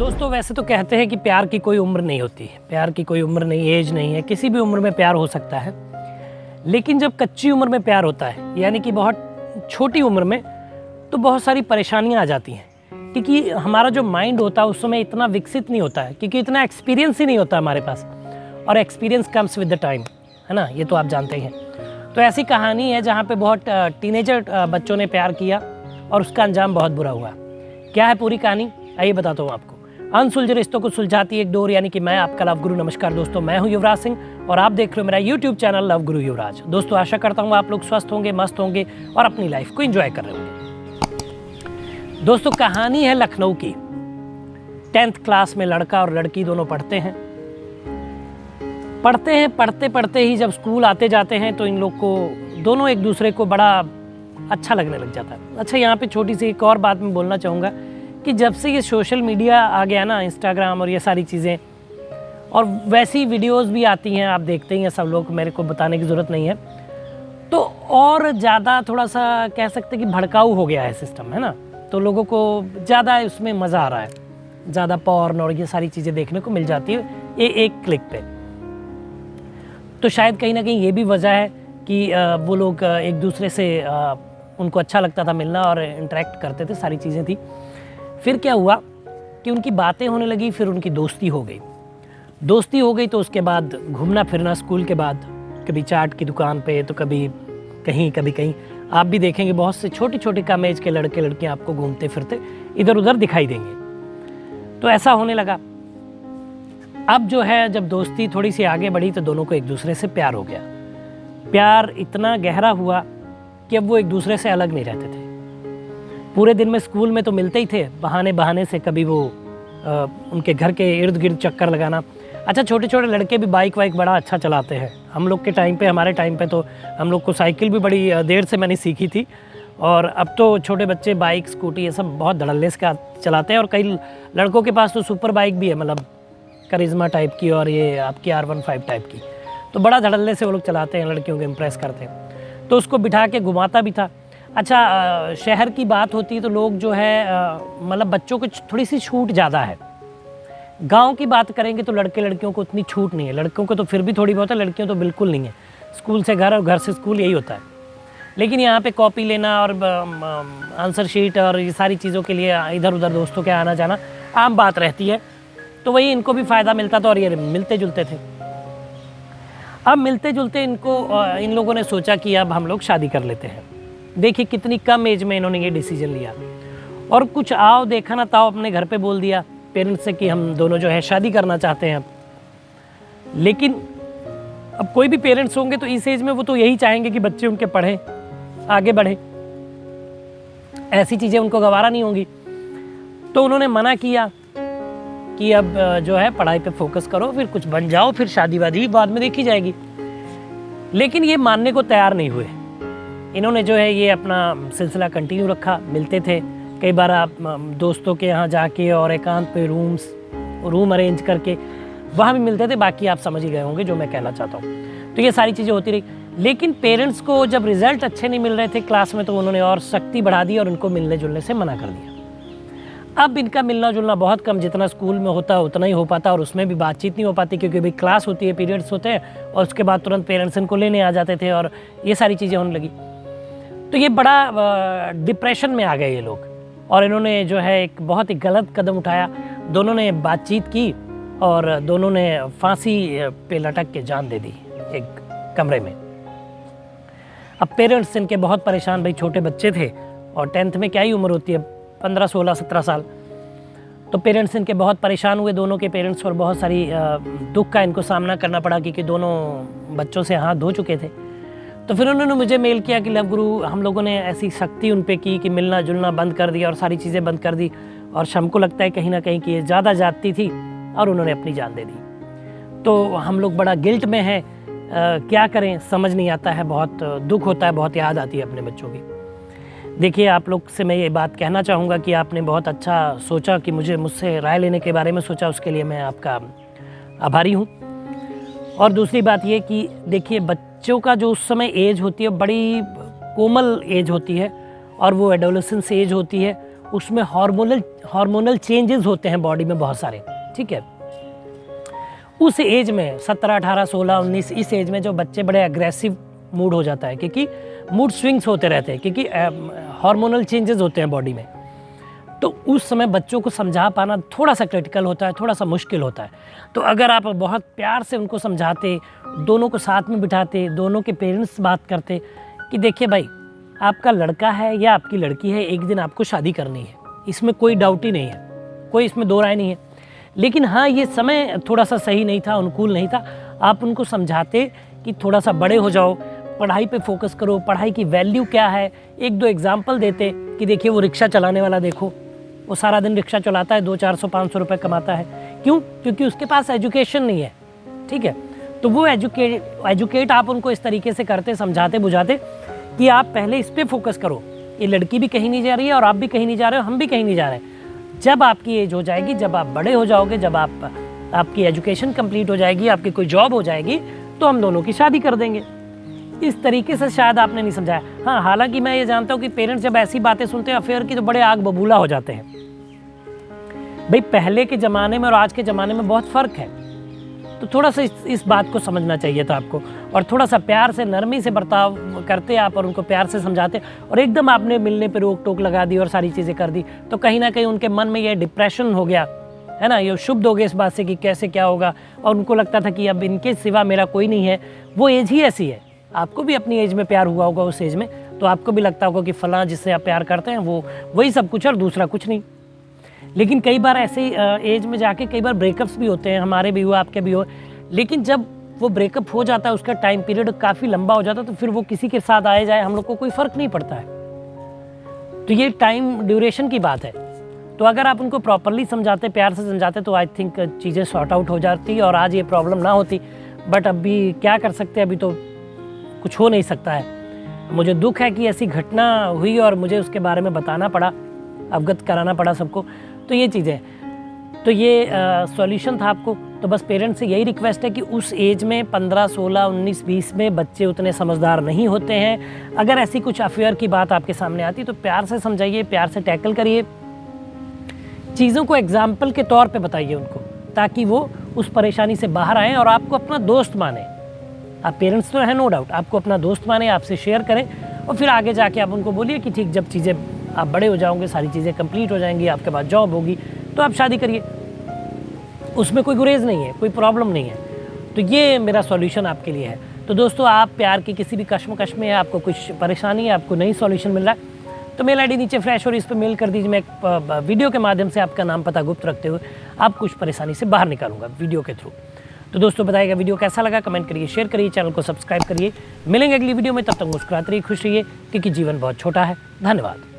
दोस्तों वैसे तो कहते हैं कि प्यार की कोई उम्र नहीं होती, प्यार की कोई उम्र नहीं, एज नहीं है, किसी भी उम्र में प्यार हो सकता है। लेकिन जब कच्ची उम्र में प्यार होता है, यानी कि बहुत छोटी उम्र में, तो बहुत सारी परेशानियां आ जाती हैं, क्योंकि हमारा जो माइंड होता है उस समय इतना विकसित नहीं होता है, क्योंकि इतना एक्सपीरियंस ही नहीं होता हमारे पास, और experience comes with the time, है ना, ये तो आप जानते ही हैं। तो ऐसी कहानी है जहाँ पे बहुत टीनेजर बच्चों ने प्यार किया और उसका अंजाम बहुत बुरा हुआ। क्या है पूरी कहानी, आइए बताता हूँ आपको। अनसुलझे रिश्तों को सुलझाती एक डोर, यानी कि मैं आपका लव गुरु। नमस्कार दोस्तों, मैं हूँ युवराज सिंह और आप देख रहे हो मेरा यूट्यूब चैनल लव गुरु युवराज। दोस्तों आशा करता हूँ आप लोग स्वस्थ होंगे, मस्त होंगे और अपनी लाइफ को एंजॉय कर रहे होंगे। दोस्तों कहानी है लखनऊ की। 10th क्लास में लड़का और लड़की दोनों पढ़ते हैं। पढ़ते पढ़ते ही जब स्कूल आते जाते हैं तो इन लोग को दोनों एक दूसरे को बड़ा अच्छा लगने लग जाता है। अच्छा, यहाँ पे छोटी सी एक और बात मैं बोलना चाहूँगा कि जब से ये सोशल मीडिया आ गया ना, इंस्टाग्राम और ये सारी चीज़ें, और वैसी वीडियोस भी आती हैं, आप देखते ही हैं सब लोग, मेरे को बताने की ज़रूरत नहीं है, तो और ज़्यादा थोड़ा सा कह सकते हैं कि भड़काऊ हो गया है सिस्टम, है ना। तो लोगों को ज़्यादा उसमें मज़ा आ रहा है, ज़्यादा पॉर्न और ये सारी चीज़ें देखने को मिल जाती है ये एक क्लिक पे। तो शायद कहीं ना कहीं ये भी वजह है कि वो लोग एक दूसरे से उनको अच्छा लगता था मिलना और इंटरेक्ट करते थे, सारी चीज़ें थी। फिर क्या हुआ कि उनकी बातें होने लगी, फिर उनकी दोस्ती हो गई तो उसके बाद घूमना फिरना स्कूल के बाद, कभी चाट की दुकान पे तो कभी कहीं आप भी देखेंगे बहुत से छोटे छोटे कम एज के लड़के लड़कियां आपको घूमते फिरते इधर उधर दिखाई देंगे। तो ऐसा होने लगा। अब जो है, जब दोस्ती थोड़ी सी आगे बढ़ी तो दोनों को एक दूसरे से प्यार हो गया। प्यार इतना गहरा हुआ कि अब वो एक दूसरे से अलग नहीं रहते थे। पूरे दिन में स्कूल में तो मिलते ही थे, बहाने से कभी वो उनके घर के इर्द गिर्द चक्कर लगाना। अच्छा, छोटे छोटे लड़के भी बाइक वाइक बड़ा अच्छा चलाते हैं। हम लोग के टाइम पे, हमारे टाइम पे तो हम लोग को साइकिल भी बड़ी देर से मैंने सीखी थी, और अब तो छोटे बच्चे बाइक स्कूटी ये सब बहुत धड़ल्ले से चलाते हैं। और कई लड़कों के पास तो सुपर बाइक भी है, मतलब करिश्मा टाइप की और ये आपकी R15 टाइप की, तो बड़ा धड़ल्ले से वो लोग चलाते हैं, लड़कियों को इम्प्रेस करते हैं। तो उसको बिठा के घुमाता भी था। अच्छा, शहर की बात होती है तो लोग जो है मतलब बच्चों को थोड़ी सी छूट ज़्यादा है। गांव की बात करेंगे तो लड़के लड़कियों को उतनी छूट नहीं है। लड़कों को तो फिर भी थोड़ी बहुत है, लड़कियों तो बिल्कुल नहीं है। स्कूल से घर और घर से स्कूल, यही होता है। लेकिन यहाँ पे कॉपी लेना और आंसर शीट और ये सारी चीज़ों के लिए इधर उधर दोस्तों के आना जाना आम बात रहती है। तो वही इनको भी फ़ायदा मिलता था और ये मिलते जुलते थे। अब मिलते जुलते इन लोगों ने सोचा कि अब हम लोग शादी कर लेते हैं। देखिए कितनी कम एज में इन्होंने ये डिसीजन लिया, और कुछ आओ देखा ना ताओ अपने घर पे बोल दिया पेरेंट्स से कि हम दोनों जो है शादी करना चाहते हैं। लेकिन अब कोई भी पेरेंट्स होंगे तो इस एज में वो तो यही चाहेंगे कि बच्चे उनके पढ़ें, आगे बढ़े, ऐसी चीज़ें उनको गवारा नहीं होंगी। तो उन्होंने मना किया कि अब जो है पढ़ाई पे फोकस करो, फिर कुछ बन जाओ, फिर शादी वादी बाद में देखी जाएगी। लेकिन ये मानने को तैयार नहीं हुए। इन्होंने जो है ये अपना सिलसिला कंटिन्यू रखा। मिलते थे कई बार, आप दोस्तों के यहाँ जाके और एकांत पे रूम अरेंज करके वहाँ भी मिलते थे। बाकी आप समझ ही गए होंगे जो मैं कहना चाहता हूँ। तो ये सारी चीज़ें होती रही। लेकिन पेरेंट्स को जब रिजल्ट अच्छे नहीं मिल रहे थे क्लास में, तो उन्होंने और सख्ती बढ़ा दी और उनको मिलने जुलने से मना कर दिया। अब इनका मिलना जुलना बहुत कम, जितना स्कूल में होता उतना ही हो पाता, और उसमें भी बातचीत नहीं हो पाती, क्योंकि भाई क्लास होती है, पीरियड्स होते हैं, और उसके बाद तुरंत पेरेंट्स इनको लेने आ जाते थे और ये सारी चीज़ें होने लगी। तो ये बड़ा डिप्रेशन में आ गए ये लोग, और इन्होंने जो है एक बहुत ही गलत कदम उठाया। दोनों ने बातचीत की और दोनों ने फांसी पे लटक के जान दे दी एक कमरे में। अब पेरेंट्स इनके बहुत परेशान, भाई छोटे बच्चे थे और 10th में क्या ही उम्र होती है, 15, 16, 17 साल। तो पेरेंट्स इनके बहुत परेशान हुए, दोनों के पेरेंट्स, और बहुत सारी दुख का इनको सामना करना पड़ा, क्योंकि दोनों बच्चों से हाथ धो चुके थे। तो फिर उन्होंने मुझे मेल किया कि लव गुरु, हम लोगों ने ऐसी सख्ती उन पे की कि मिलना जुलना बंद कर दिया और सारी चीज़ें बंद कर दी, और हमको लगता है कहीं ना कहीं कि ये ज़्यादा जाती थी और उन्होंने अपनी जान दे दी। तो हम लोग बड़ा गिल्ट में हैं, क्या करें समझ नहीं आता है, बहुत दुख होता है, बहुत याद आती है अपने बच्चों की। देखिए, आप लोग से मैं ये बात कहना चाहूँगा कि आपने बहुत अच्छा सोचा कि मुझसे राय लेने के बारे में सोचा, उसके लिए मैं आपका आभारी हूँ। और दूसरी बात ये कि देखिए, बच्चों का जो उस समय एज होती है बड़ी कोमल एज होती है, और वो एडोलेसेंस एज होती है, उसमें हार्मोनल चेंजेस होते हैं बॉडी में बहुत सारे, ठीक है। उस एज में 17, 18, 16, 19 इस एज में जो बच्चे बड़े एग्रेसिव मूड हो जाता है, क्योंकि मूड स्विंग्स होते रहते हैं, क्योंकि हार्मोनल चेंजेस होते हैं बॉडी में। तो उस समय बच्चों को समझा पाना थोड़ा सा क्रिटिकल होता है, थोड़ा सा मुश्किल होता है। तो अगर आप बहुत प्यार से उनको समझाते, दोनों को साथ में बिठाते, दोनों के पेरेंट्स बात करते कि देखिए भाई, आपका लड़का है या आपकी लड़की है, एक दिन आपको शादी करनी है, इसमें कोई डाउट ही नहीं है, कोई इसमें दो राय नहीं है। लेकिन हाँ, ये समय थोड़ा सा सही नहीं था, अनुकूल नहीं था। आप उनको समझाते कि थोड़ा सा बड़े हो जाओ, पढ़ाई पे फोकस करो, पढ़ाई की वैल्यू क्या है। एक दो एग्जाम्पल देते कि देखिए वो रिक्शा चलाने वाला देखो, वो सारा दिन रिक्शा चलाता है, 200, 400, 500 रुपये कमाता है। क्यों? क्योंकि उसके पास एजुकेशन नहीं है, ठीक है। तो वो एजुकेट आप उनको इस तरीके से करते, समझाते बुझाते कि आप पहले इस पर फोकस करो, ये लड़की भी कहीं नहीं जा रही है और आप भी कहीं नहीं जा रहे हो, हम भी कहीं नहीं जा रहे। जब आपकी एज हो जाएगी, जब आप बड़े हो जाओगे, जब आपकी एजुकेशन कंप्लीट हो जाएगी, आपकी कोई जॉब हो जाएगी, तो हम दोनों की शादी कर देंगे। इस तरीके से शायद आपने नहीं समझाया। हाँ, हालांकि मैं ये जानता हूँ कि पेरेंट्स जब ऐसी बातें सुनते हैं अफेयर की तो बड़े आग बबूला हो जाते हैं। भाई, पहले के ज़माने में और आज के ज़माने में बहुत फ़र्क है, तो थोड़ा सा इस बात को समझना चाहिए था आपको। और थोड़ा सा प्यार से, नरमी से बर्ताव करते आप और उनको प्यार से समझाते, और एकदम आपने मिलने पे रोक टोक लगा दी और सारी चीज़ें कर दी, तो कहीं ना कहीं उनके मन में ये डिप्रेशन हो गया, है ना, ये शुभ हो गए इस बात से कि कैसे क्या होगा। और उनको लगता था कि अब इनके सिवा मेरा कोई नहीं है। वो एज ही ऐसी है। आपको भी अपनी एज में प्यार हुआ होगा उस एज में, तो आपको भी लगता होगा कि फ़लाँ जिससे आप प्यार करते हैं वो वही सब कुछ और दूसरा कुछ नहीं। लेकिन कई बार ऐसे एज में जाके कई बार ब्रेकअप्स भी होते हैं, हमारे भी हुआ, आपके भी हो। लेकिन जब वो ब्रेकअप हो जाता है, उसका टाइम पीरियड काफ़ी लंबा हो जाता है, तो फिर वो किसी के साथ आए जाए, हम लोग को कोई फ़र्क नहीं पड़ता है। तो ये टाइम ड्यूरेशन की बात है। तो अगर आप उनको प्रॉपरली समझाते, प्यार से समझाते, तो आई थिंक चीज़ें सॉर्ट आउट हो जाती और आज ये प्रॉब्लम ना होती। बट अभी क्या कर सकते हैं, अभी तो कुछ हो नहीं सकता है। मुझे दुख है कि ऐसी घटना हुई और मुझे उसके बारे में बताना पड़ा, अवगत कराना पड़ा सबको। तो ये चीज़ें, तो ये सॉल्यूशन था आपको। तो बस पेरेंट्स से यही रिक्वेस्ट है कि उस एज में 15, 16, 19, 20 में बच्चे उतने समझदार नहीं होते हैं। अगर ऐसी कुछ अफेयर की बात आपके सामने आती तो प्यार से समझाइए, प्यार से टैकल करिए, चीज़ों को एग्जाम्पल के तौर पे बताइए उनको, ताकि वो उस परेशानी से बाहर आएँ और आपको अपना दोस्त माने। आप पेरेंट्स तो हैं, नो डाउट, आपको अपना दोस्त माने, आपसे शेयर करें, और फिर आगे जाके आप उनको बोलिए कि ठीक, जब चीज़ें आप बड़े हो जाओगे, सारी चीज़ें कंप्लीट हो जाएंगी, आपके पास जॉब होगी, तो आप शादी करिए। उसमें कोई गुरेज नहीं है, कोई प्रॉब्लम नहीं है। तो ये मेरा सॉल्यूशन आपके लिए है। तो दोस्तों, आप प्यार की किसी भी कश्मकश में है, आपको कुछ परेशानी है, आपको नहीं सॉल्यूशन मिल रहा है, तो मेल आईडी नीचे फ्लैश और इस पर मेल कर दीजिए। मैं एक वीडियो के माध्यम से आपका नाम पता गुप्त रखते हुए आप कुछ परेशानी से बाहर निकालूंगा वीडियो के थ्रू। तो दोस्तों, बताइएगा वीडियो कैसा लगा, कमेंट करिए, शेयर करिए, चैनल को सब्सक्राइब करिए। मिलेंगे अगली वीडियो में, तब तक मुस्कुराते रहिए, खुश रहिए, क्योंकि जीवन बहुत छोटा है। धन्यवाद।